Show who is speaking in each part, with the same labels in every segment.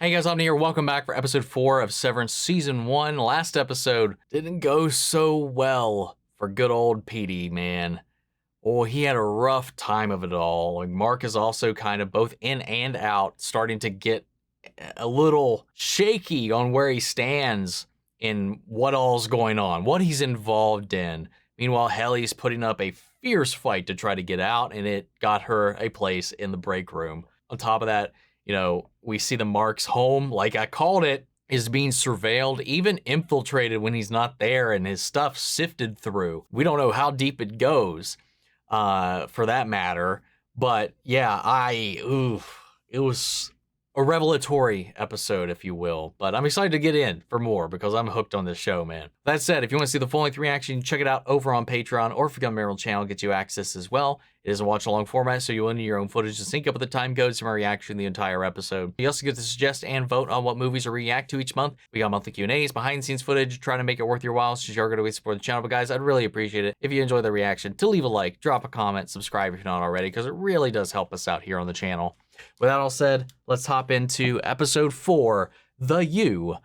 Speaker 1: Hey guys, I'm here. Welcome back for episode 4 of Severance Season 1. Last episode didn't go so well for good old Petey, man. Oh, he had a rough time of it all. Like, Mark is also kind of both in and out, starting to get a little shaky on where he stands in what all's going on, what he's involved in. Meanwhile, Helly's putting up a fierce fight to try to get out, and it got her a place in the break room. On top of that, you know, we see the Mark's home, like I called it, is being surveilled, even infiltrated when he's not there, and his stuff sifted through. We don't know how deep it goes, for that matter. But yeah, it was a revelatory episode, if you will. But I'm excited to get in for more because I'm hooked on this show, man. That said, if you want to see the full-length reaction, check it out over on Patreon, or if you become a member of the channel, get you access as well. It is a watch-along format, so you'll enter your own footage to sync up with the time codes from our reaction to the entire episode. You also get to suggest and vote on what movies to react to each month. We got monthly Q&As, behind-the-scenes footage, trying to make it worth your while since you're going to support the channel. But guys, I'd really appreciate it if you enjoy the reaction to leave a like, drop a comment, subscribe if you're not already, because it really does help us out here on the channel. With that all said, let's hop into episode 4, The You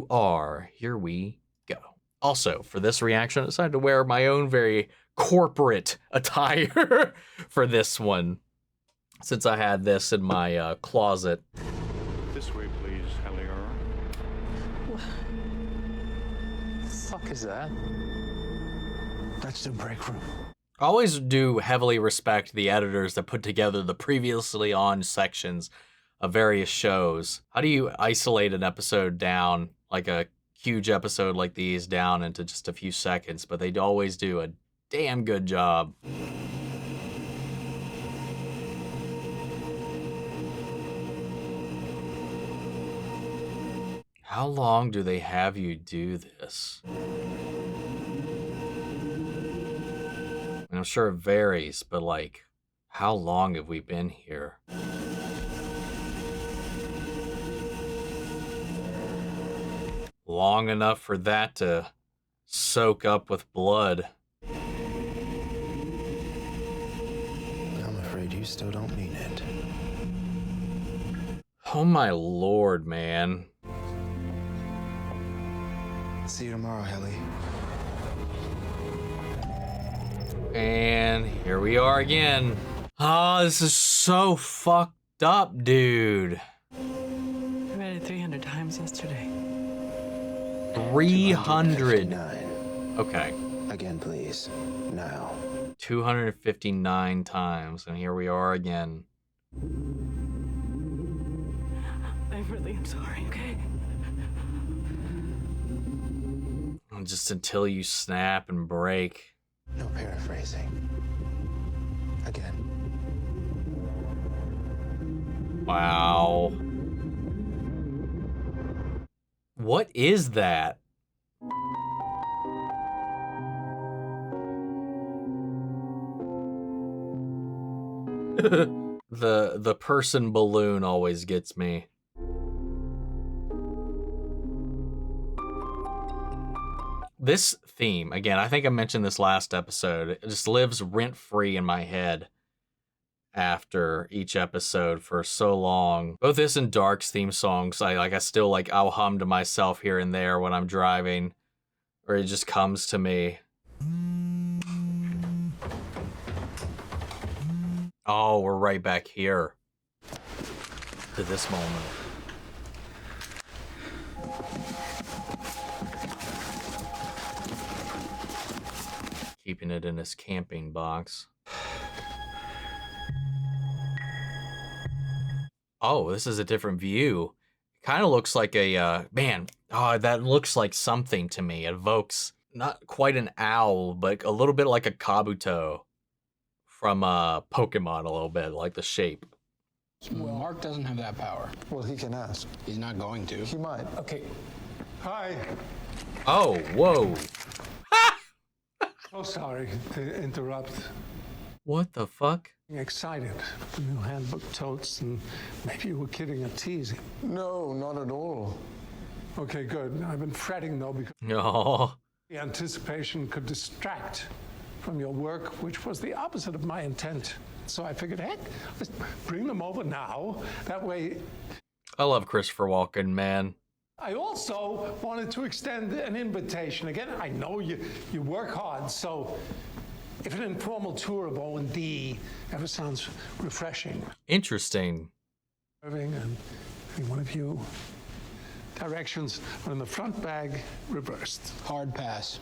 Speaker 1: Are. Here we go. Also, for this reaction, I decided to wear my own very corporate attire for this one, since I had this in my closet.
Speaker 2: This way, please, Helly.
Speaker 3: What the fuck is that?
Speaker 4: That's the break room.
Speaker 1: I always do heavily respect the editors that put together the previously on sections of various shows. How do you isolate an episode down, like a huge episode like these, down into just a few seconds? But they always do a damn good job. How long do they have you do this? I'm sure it varies, but like, how long have we been here? Long enough for that to soak up with blood.
Speaker 4: I'm afraid you still don't mean it.
Speaker 1: Oh my lord, man.
Speaker 4: See you tomorrow, Helly.
Speaker 1: And here we are again. Oh, this is so fucked up, dude.
Speaker 3: I read it 300 times yesterday.
Speaker 1: 300.
Speaker 4: 259.
Speaker 1: Okay.
Speaker 4: Again, please. Now.
Speaker 1: 259 times, and here we are again.
Speaker 3: I really am sorry, okay?
Speaker 1: Just until you snap and break.
Speaker 4: No paraphrasing. Again.
Speaker 1: Wow. What is that? The person balloon always gets me. This theme, again, I think I mentioned this last episode, it just lives rent-free in my head after each episode for so long. Both this and Dark's theme songs, I'll hum to myself here and there when I'm driving, or it just comes to me. Oh, we're right back here to this moment. Keeping it in his camping box. Oh, this is a different view. Kind of looks like a, man, oh, that looks like something to me. It evokes not quite an owl, but a little bit like a Kabuto from Pokemon, a little bit, like the shape.
Speaker 5: Well, Mark doesn't have that power.
Speaker 4: Well, he can ask.
Speaker 5: He's not going to.
Speaker 4: He might.
Speaker 5: Okay.
Speaker 2: Hi.
Speaker 1: Oh, whoa.
Speaker 2: So sorry to interrupt.
Speaker 1: What the fuck?
Speaker 2: Excited. The new handbook totes, and maybe you were kidding or teasing.
Speaker 4: No, not at all.
Speaker 2: Okay, good. I've been fretting, though, because
Speaker 1: Oh.
Speaker 2: the anticipation could distract from your work, which was the opposite of my intent. So I figured, heck, let's bring them over now. That way...
Speaker 1: I love Christopher Walken, man.
Speaker 2: I also wanted to extend an invitation. Again, I know you work hard, so if an informal tour of O&D ever sounds refreshing.
Speaker 1: Interesting.
Speaker 2: Irving and any one of you, directions are in the front bag, reversed.
Speaker 5: Hard pass.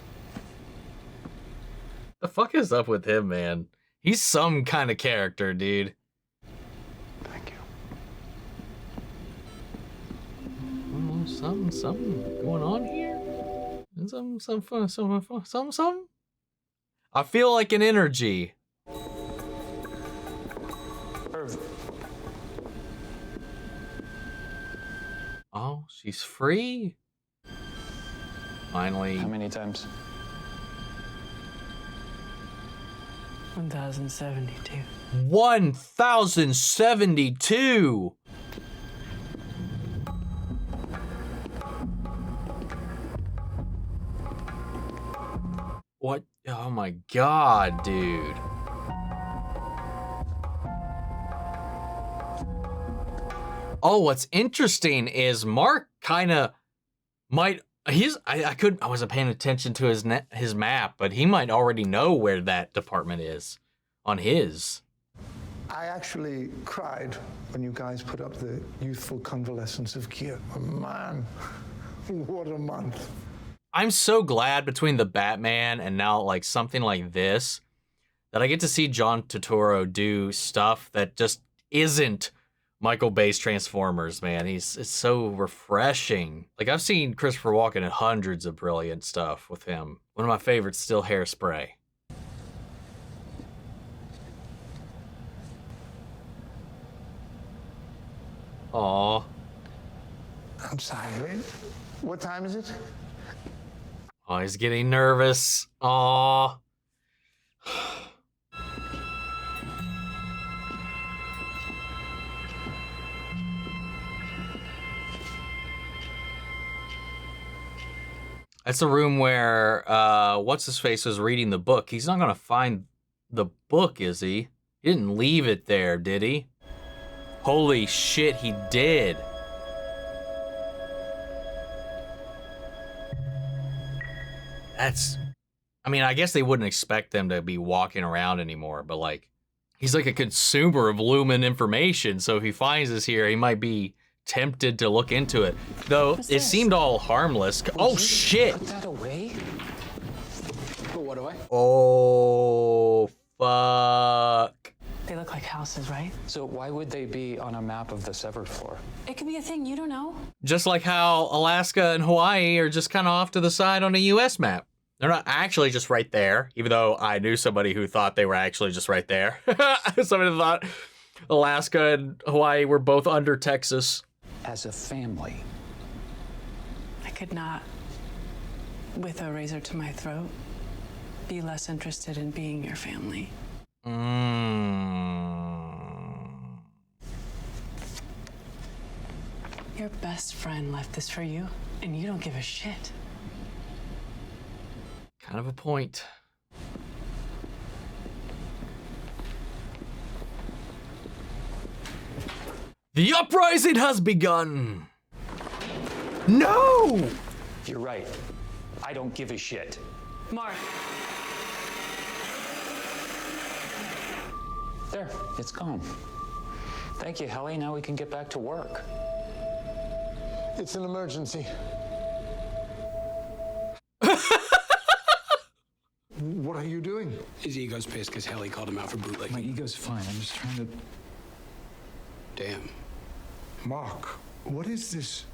Speaker 1: The fuck is up with him, man? He's some kind of character, dude.
Speaker 2: Thank you.
Speaker 1: Oh, something going on here? Some. I feel like an energy. Oh, she's free? Finally.
Speaker 3: How many times? 1,072.
Speaker 1: 1,072! What? Oh my god, dude. Oh, what's interesting is Mark kind of might, I wasn't paying attention to his map, but he might already know where that department is on his.
Speaker 6: I actually cried when you guys put up the youthful convalescence of Kia. Oh, man, what a month.
Speaker 1: I'm so glad between the Batman and now like something like this that I get to see John Turturro do stuff that just isn't Michael Bay's Transformers, man. It's so refreshing. Like, I've seen Christopher Walken in hundreds of brilliant stuff with him. One of my favorites still Hairspray. Aw.
Speaker 6: I'm sorry. What time is it?
Speaker 1: Oh, he's getting nervous. Aw. That's the room where what's-his-face was reading the book. He's not gonna find the book, is he? He didn't leave it there, did he? Holy shit, he did. That's... I mean, I guess they wouldn't expect them to be walking around anymore, but like, he's like a consumer of Lumen information, so if he finds this here, he might be tempted to look into it. Though it seemed all harmless. Oh shit!
Speaker 3: Put that away?
Speaker 5: But what do I?
Speaker 1: Oh fuck.
Speaker 3: They look like houses, right?
Speaker 7: So why would they be on a map of the severed floor?
Speaker 3: It could be a thing, you don't know.
Speaker 1: Just like how Alaska and Hawaii are just kind of off to the side on a US map. They're not actually just right there, even though I knew somebody who thought they were actually just right there. Somebody thought Alaska and Hawaii were both under Texas.
Speaker 7: As a family.
Speaker 3: I could not, with a razor to my throat, be less interested in being your family. Your best friend left this for you, and you don't give a shit.
Speaker 1: Kind of a point. The uprising has begun! No!
Speaker 7: You're right. I don't give a shit.
Speaker 3: Mark.
Speaker 7: There, it's gone. Thank you, Helly. Now we can get back to work.
Speaker 6: It's an emergency. What are you doing?
Speaker 5: His ego's pissed because Helly called him out for bootlegging.
Speaker 7: My ego's fine. I'm just trying to...
Speaker 5: Damn.
Speaker 6: Mark, what is this?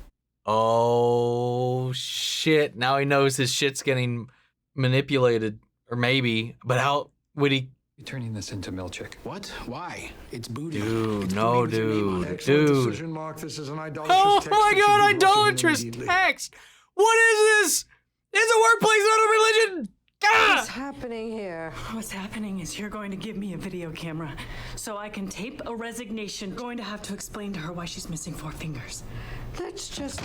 Speaker 1: Oh, shit. Now he knows his shit's getting manipulated. Or maybe. But how would he...
Speaker 7: You're turning this into milkshake.
Speaker 5: What? Why? It's booty.
Speaker 1: Dude,
Speaker 5: It's
Speaker 1: no,
Speaker 5: booty with your name on it.
Speaker 6: Excellent
Speaker 1: dude.
Speaker 6: decision, Mark. This is an idolatrous
Speaker 1: Oh
Speaker 6: text.
Speaker 1: my
Speaker 6: that should
Speaker 1: god,
Speaker 6: be brought to him
Speaker 1: idolatrous
Speaker 6: immediately.
Speaker 1: text! What is this? It's a workplace, not a religion!
Speaker 8: What's
Speaker 1: Ah!
Speaker 8: happening here?
Speaker 3: What's happening is you're going to give me a video camera so I can tape a resignation. Going to have to explain to her why she's missing 4 fingers.
Speaker 8: Let's just...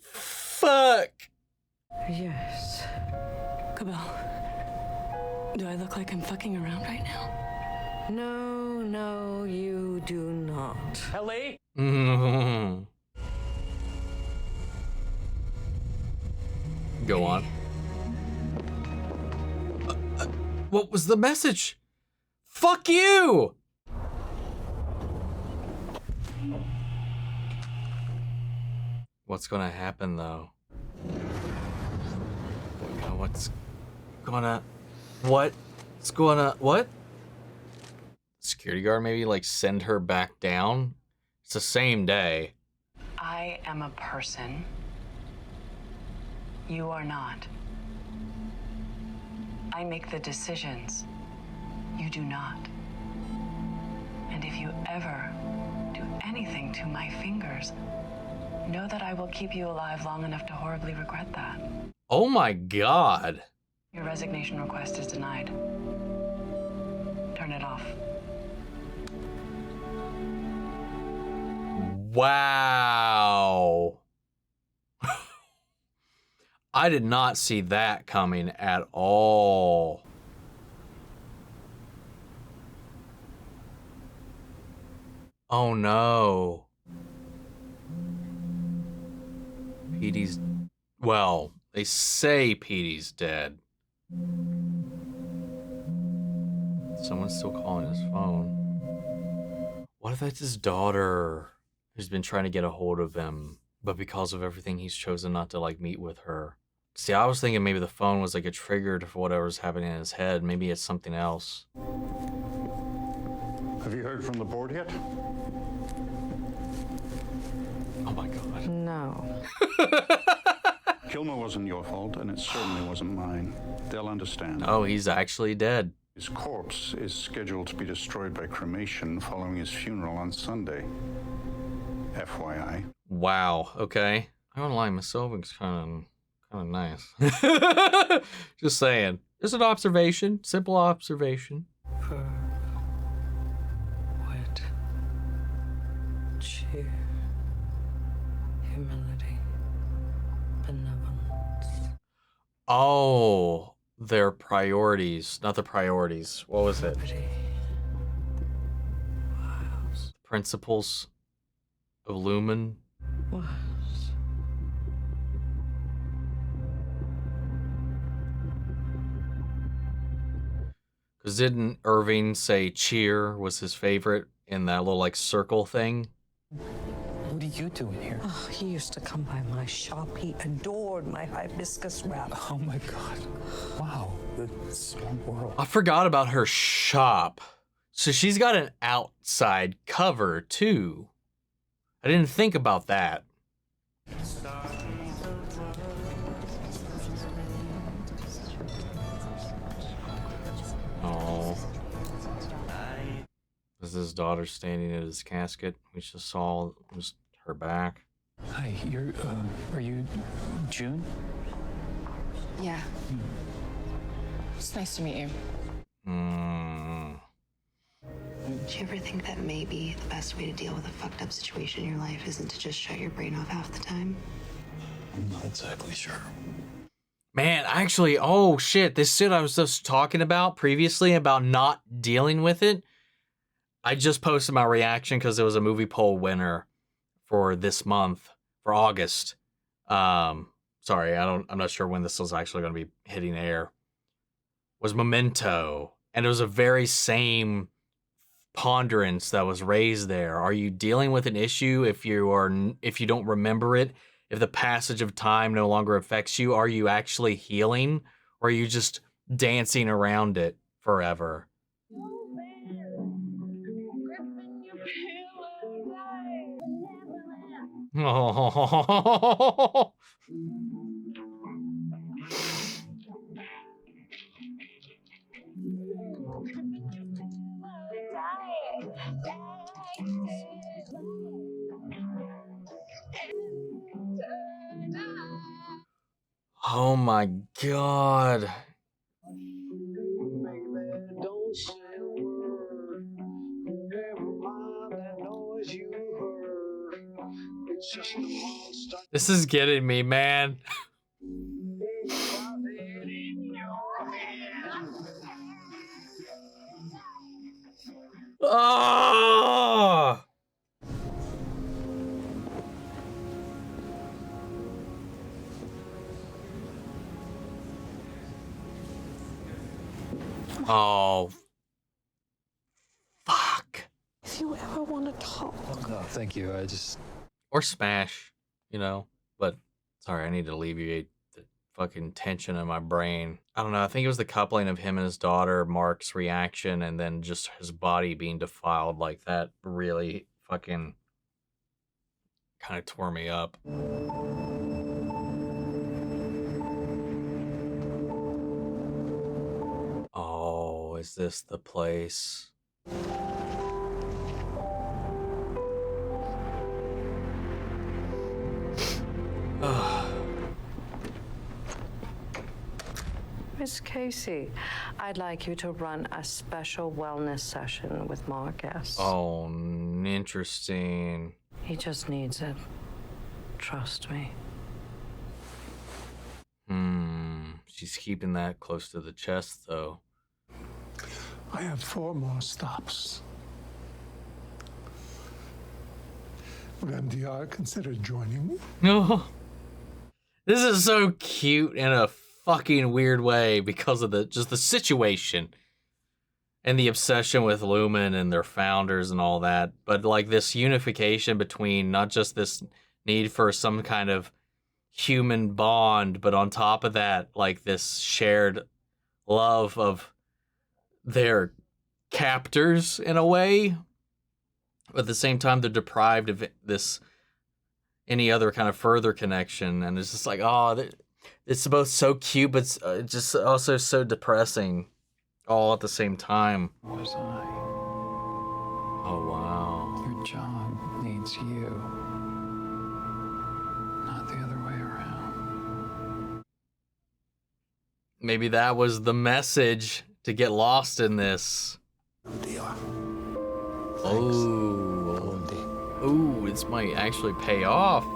Speaker 1: Fuck.
Speaker 8: Yes.
Speaker 3: Cabell, do I look like I'm fucking around right now?
Speaker 8: No, you do not.
Speaker 7: Helly?
Speaker 1: Mm. Go on. What was the message? Fuck you! What's gonna happen though? What's gonna... What? Security guard maybe like send her back down? It's the same day.
Speaker 3: I am a person. You are not. I make the decisions. You do not. And if you ever do anything to my fingers, know that I will keep you alive long enough to horribly regret that.
Speaker 1: Oh my god.
Speaker 3: Your resignation request is denied. Turn it off.
Speaker 1: Wow. I did not see that coming at all. Oh no. Petey's... Well, they say Petey's dead. Someone's still calling his phone. What if that's his daughter who's been trying to get a hold of him, but because of everything he's chosen not to like meet with her? See, I was thinking maybe the phone was like a trigger for whatever's happening in his head. Maybe it's something else.
Speaker 9: Have you heard from the board yet?
Speaker 1: Oh my god.
Speaker 8: No.
Speaker 9: Kilmer wasn't your fault, and it certainly wasn't mine. They'll understand.
Speaker 1: Oh, he's actually dead.
Speaker 9: His corpse is scheduled to be destroyed by cremation following his funeral on Sunday. FYI.
Speaker 1: Wow, okay. I don't lie, Miss Irving's kind of nice. Just saying. Just an observation, simple observation.
Speaker 8: Wit, cheer, humility, benevolence.
Speaker 1: Oh, their priorities, not the priorities. What was it? Principles of Lumen.
Speaker 8: Was.
Speaker 1: Because didn't Irving say cheer was his favorite in that little like circle thing?
Speaker 7: What are you doing here?
Speaker 8: Oh, he used to come by my shop. He adored my hibiscus wrap.
Speaker 7: Oh my god. Wow. The small world.
Speaker 1: I forgot about her shop. So she's got an outside cover too. I didn't think about that. Oh. Is his daughter standing at his casket? We just saw just her back.
Speaker 7: Hi, are you June?
Speaker 10: Yeah. It's nice to meet you. Do you ever think that maybe the best way to deal with a fucked up situation in your life isn't to just shut your brain off half the time?
Speaker 7: I'm not exactly sure.
Speaker 1: Man, actually, oh shit, this shit I was just talking about previously about not dealing with it. I just posted my reaction because it was a movie poll winner for this month, for August. Sorry, I'm not sure when this was actually going to be hitting air. Was Memento, and it was a very same ponderance that was raised there. Are you dealing with an issue if you don't remember it? If the passage of time no longer affects you, are you actually healing, or are you just dancing around it forever? Oh. Oh my god. This is getting me, man. Oh! Oh, fuck.
Speaker 8: If you ever want to talk.
Speaker 11: No, thank you. I just...
Speaker 1: Or smash, you know. But, sorry, I need to alleviate the fucking tension in my brain. I don't know, I think it was the coupling of him and his daughter, Mark's reaction, and then just his body being defiled like that really fucking kind of tore me up. Oh, is this the place?
Speaker 8: Miss Casey, I'd like you to run a special wellness session with Marcus.
Speaker 1: Oh, interesting.
Speaker 8: He just needs it. Trust me.
Speaker 1: She's keeping that close to the chest, though.
Speaker 2: I have 4 more stops. Would MDR consider joining me?
Speaker 1: No. This is so cute in a fucking weird way because of the situation and the obsession with Lumen and their founders and all that. But like this unification between not just this need for some kind of human bond, but on top of that, like this shared love of their captors in a way. But at the same time, they're deprived of this any other kind of further connection, and it's just like, oh, it's both so cute, but it's just also so depressing, all at the same time.
Speaker 11: Was I?
Speaker 1: Oh wow.
Speaker 11: Your job needs you, not the other way around.
Speaker 1: Maybe that was the message to get lost in this. Oh, this might actually pay off.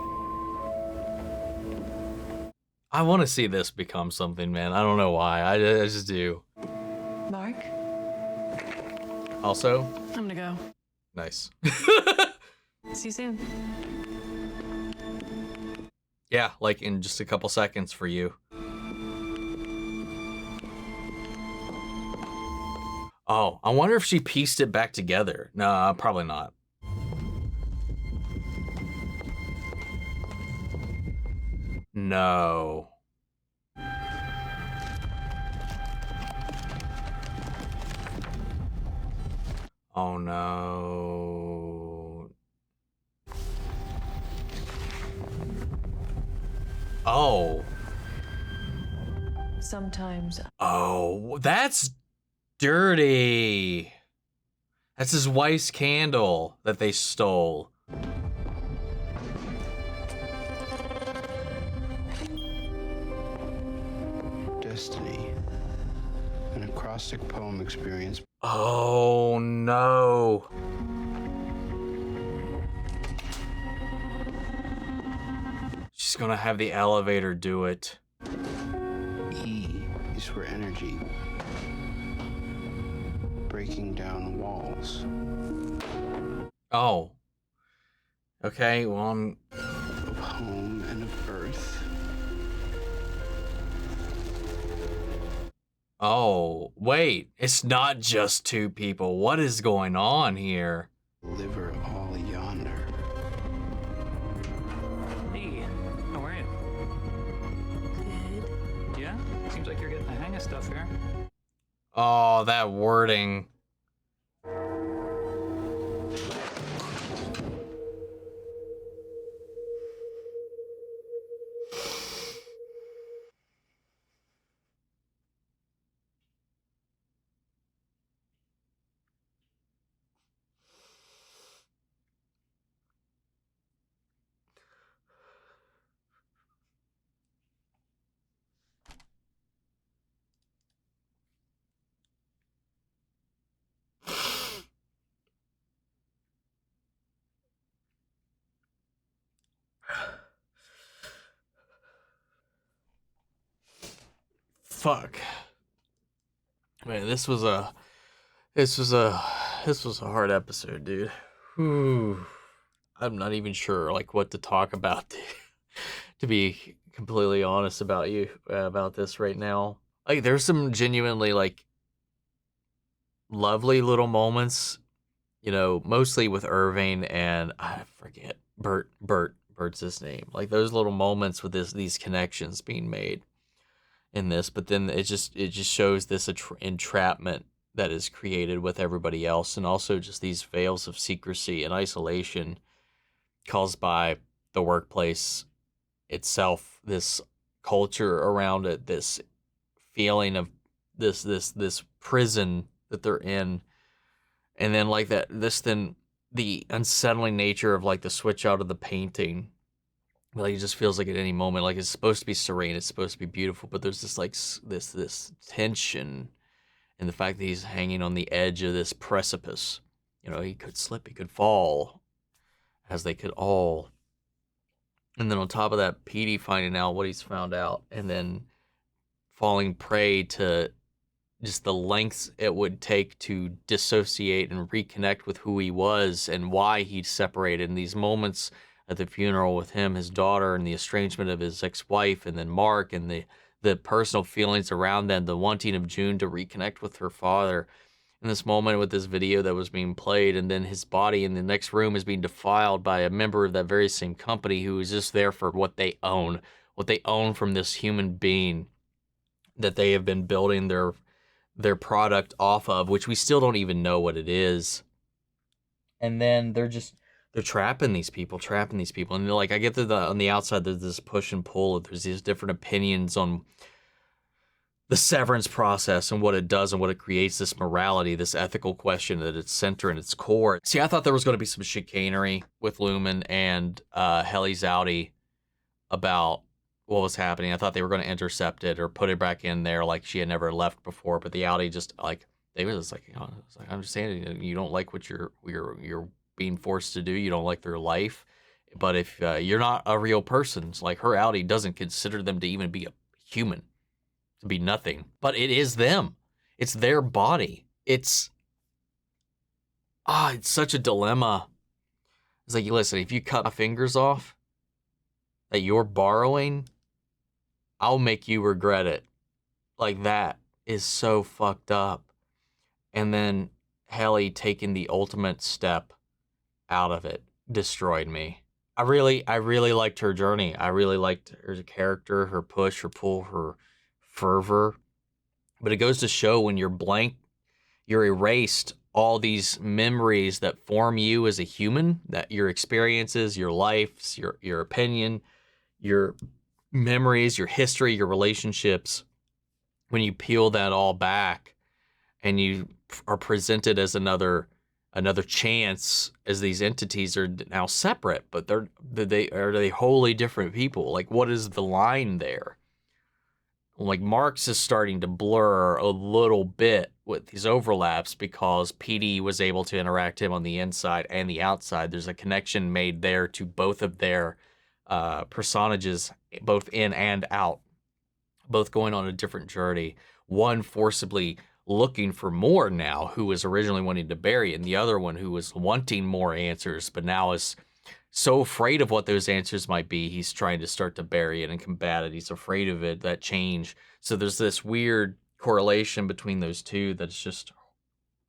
Speaker 1: I want to see this become something, man. I don't know why. I just do.
Speaker 3: Mark?
Speaker 1: Also?
Speaker 3: I'm gonna go.
Speaker 1: Nice.
Speaker 3: See you soon.
Speaker 1: Yeah, like in just a couple seconds for you. Oh, I wonder if she pieced it back together. No, probably not. No. Oh no. Oh.
Speaker 3: Sometimes.
Speaker 1: Oh, that's dirty. That's his wife's candle that they stole.
Speaker 12: Destiny. An acrostic poem experience.
Speaker 1: Oh no. She's gonna have the elevator do it.
Speaker 12: E is for energy. Breaking down walls.
Speaker 1: Oh. Okay, well, I'm...
Speaker 12: Of home and of earth.
Speaker 1: Oh, wait. It's not just 2 people. What is going on here?
Speaker 12: Liver all yonder.
Speaker 7: Hey, how are you?
Speaker 3: Good.
Speaker 7: Yeah? Seems like you're getting the hang of stuff here.
Speaker 1: Oh, that wording. Fuck. Man, this was a hard episode, dude. Whew. I'm not even sure like what to talk about to be completely honest about this right now. Like there's some genuinely like lovely little moments, you know, mostly with Irving and I forget Bert's his name. Like those little moments with these connections being made in this, but then it just shows this entrapment that is created with everybody else, and also just these veils of secrecy and isolation caused by the workplace itself, this culture around it, this feeling of this prison that they're in. And then like then the unsettling nature of like the switch out of the painting. Like it just feels like at any moment, like it's supposed to be serene, it's supposed to be beautiful, but there's this like this tension, and the fact that he's hanging on the edge of this precipice. You know, he could slip, he could fall, as they could all. And then on top of that, Petey finding out what he's found out, and then falling prey to just the lengths it would take to dissociate and reconnect with who he was and why he'd separated. In these moments at the funeral with him, his daughter, and the estrangement of his ex-wife, and then Mark, and the personal feelings around them, the wanting of June to reconnect with her father. In this moment with this video that was being played, and then his body in the next room is being defiled by a member of that very same company who is just there for what they own from this human being that they have been building their product off of, which we still don't even know what it is. And then they're trapping these people. And like, I get that on the outside, there's this push and pull. There's these different opinions on the severance process and what it does and what it creates, this morality, this ethical question at its center and its core. See, I thought there was going to be some chicanery with Lachman and Helly's Outie about what was happening. I thought they were going to intercept it or put it back in there like she had never left before. But the Outie just like, they were just like, you know, it's like, I understand you don't like what you're being forced to do. You don't like their life. But if you're not a real person, it's like her Outie doesn't consider them to even be a human, to be nothing. But it is them. It's their body. It's such a dilemma. It's like, listen, if you cut my fingers off that you're borrowing, I'll make you regret it. Like, that is so fucked up. And then Helly taking the ultimate step out of it destroyed me. I really liked her journey. I really liked her character, her push, her pull, her fervor. But it goes to show when you're blank, you're erased all these memories that form you as a human, that your experiences, your lives, your opinion, your memories, your history, your relationships. When you peel that all back and you are presented as another chance, as these entities are now separate, but are they wholly different people? Like, what is the line there? Like, Mark's is starting to blur a little bit with these overlaps because PD was able to interact him on the inside and the outside. There's a connection made there to both of their personages, both in and out, both going on a different journey. One forcibly looking for more now, who was originally wanting to bury, and the other one who was wanting more answers, but now is so afraid of what those answers might be, he's trying to start to bury it and combat it. He's afraid of it, that change. So there's this weird correlation between those two that's just,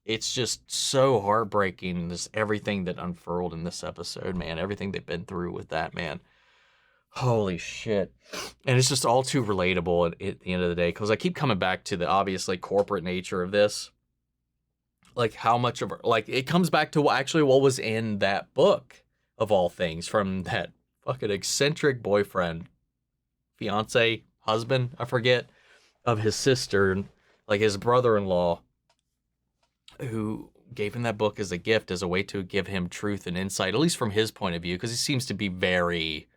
Speaker 1: it's just so heartbreaking. This everything that unfurled in this episode, man, everything they've been through with that, man. Holy shit. And it's just all too relatable at the end of the day, because I keep coming back to the obviously corporate nature of this. Like, how much of, like, it comes back to actually what was in that book, of all things, from that fucking eccentric boyfriend, fiance, husband, I forget, of his sister, like his brother-in-law, who gave him that book as a gift, as a way to give him truth and insight, at least from his point of view, because he seems to be very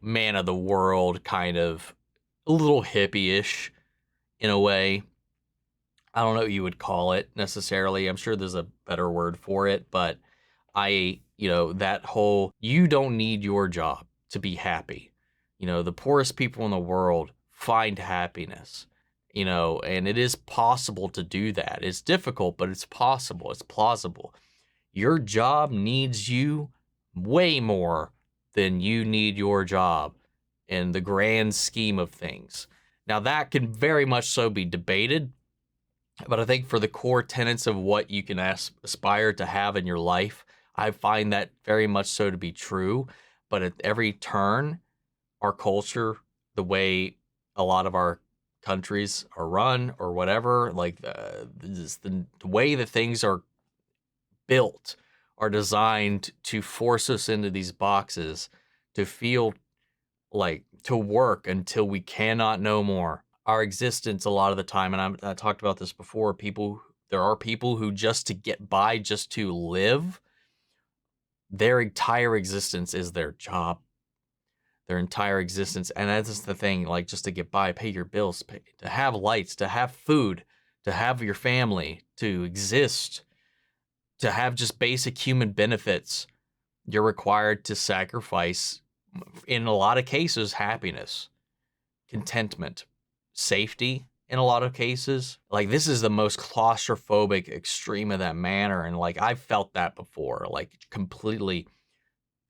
Speaker 1: man of the world, kind of a little hippie-ish in a way. I don't know what you would call it necessarily. I'm sure there's a better word for it, but that whole, you don't need your job to be happy. You know, the poorest people in the world find happiness, and it is possible to do that. It's difficult, but it's possible. It's plausible. Your job needs you way more than you need your job in the grand scheme of things. Now, that can very much so be debated. But I think for the core tenets of what you can aspire to have in your life, I find that very much so to be true. But at every turn, our culture, the way a lot of our countries are run or whatever, like the way that things are built are designed to force us into these boxes, to feel like, to work until we cannot no more. Our existence a lot of the time, and I talked about this before, there are people who just to get by, just to live, their entire existence is their job. Their entire existence, and that's the thing, like, just to get by, pay your bills, to have lights, to have food, to have your family, to exist, to have just basic human benefits, you're required to sacrifice, in a lot of cases, happiness, contentment, safety in a lot of cases. Like, this is the most claustrophobic extreme of that manner, and like, I've felt that before, like completely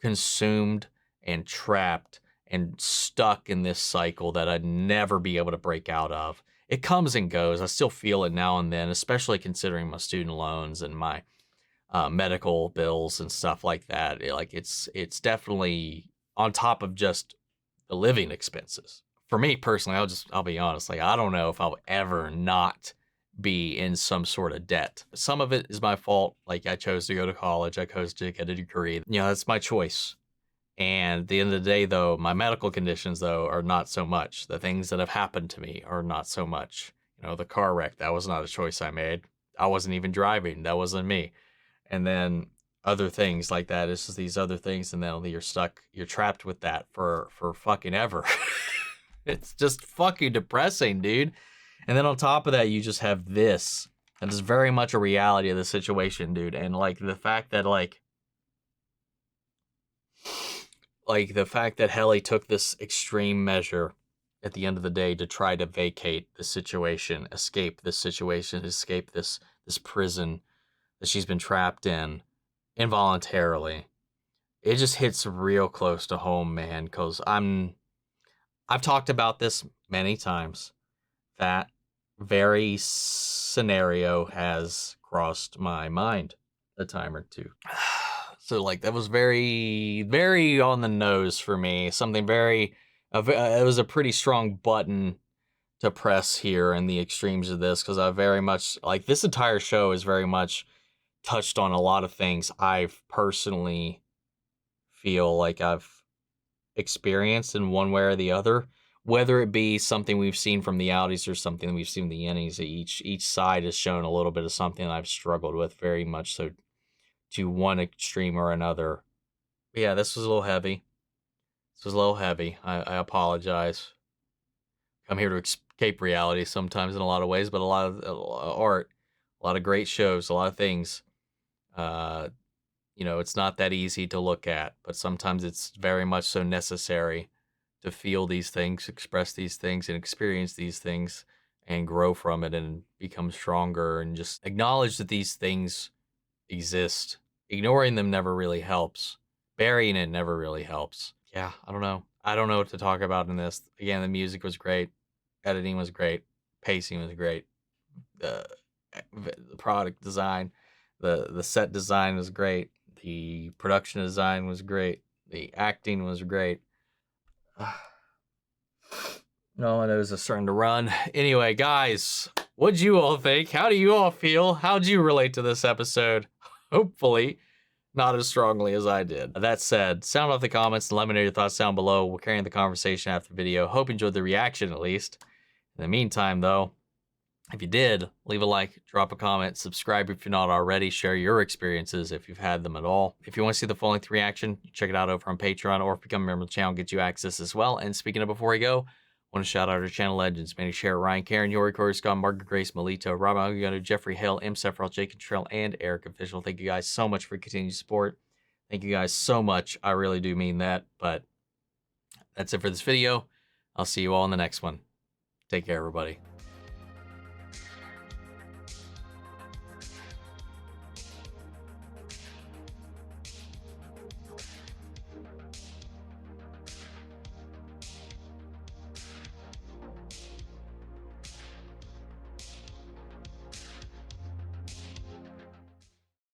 Speaker 1: consumed and trapped and stuck in this cycle that I'd never be able to break out of. It comes and goes. I still feel it now and then, especially considering my student loans and my medical bills and stuff like that. It's definitely on top of just the living expenses. For me personally, I'll be honest, like, I don't know if I'll ever not be in some sort of debt. Some of it is my fault. Like, I chose to go to college. I chose to get a degree. That's my choice. And at the end of the day, though, my medical conditions, though, are not so much. The things that have happened to me are not so much. The car wreck, that was not a choice I made. I wasn't even driving. That wasn't me. And then other things like that. It's just these other things, and then you're stuck. You're trapped with that for fucking ever. It's just fucking depressing, dude. And then on top of that, you just have this. That is very much a reality of the situation, dude. And like the fact that like the fact that Helly took this extreme measure at the end of the day to try to vacate the situation, escape this situation, escape this prison that she's been trapped in involuntarily. It just hits real close to home, man, because I've talked about this many times. That very scenario has crossed my mind a time or two. So like that was very, very on the nose for me. Something very, it was a pretty strong button to press here in the extremes of this, because I very much, like, this entire show is very much touched on a lot of things I've personally feel like I've experienced in one way or the other, whether it be something we've seen from the Outies or something we've seen from the Innies. Each side has shown a little bit of something I've struggled with very much so, to one extreme or another. But yeah, this was a little heavy. I apologize. I'm here to escape reality sometimes in a lot of ways, but a lot of art, a lot of great shows, a lot of things. It's not that easy to look at, but sometimes it's very much so necessary to feel these things, express these things, and experience these things, and grow from it and become stronger, and just acknowledge that these things exist. Ignoring them never really helps. Burying it never really helps. Yeah, I don't know. I don't know what to talk about in this. Again, the music was great. Editing was great. Pacing was great. The product design, the set design was great. The production design was great. The acting was great. No, my nose is starting to run. Anyway, guys, what'd you all think? How do you all feel? How'd you relate to this episode? Hopefully not as strongly as I did. That said, sound off the comments and let me know your thoughts down below. We'll carry on the conversation after the video. Hope you enjoyed the reaction at least. In the meantime, though, if you did, leave a like, drop a comment, subscribe if you're not already, share your experiences if you've had them at all. If you want to see the full-length reaction, check it out over on Patreon, or if you become a member of the channel, get you access as well. And speaking of before I go, I want to shout out our channel legends, Manny Share, Ryan, Karen, Yori, Corey, Scott, Margaret, Grace, Melito, Rob Algano, Jeffrey Hill, M. Sephiroth, Jake Trail, and Eric Official. Thank you guys so much for your continued support. Thank you guys so much. I really do mean that. But that's it for this video. I'll see you all in the next one. Take care, everybody.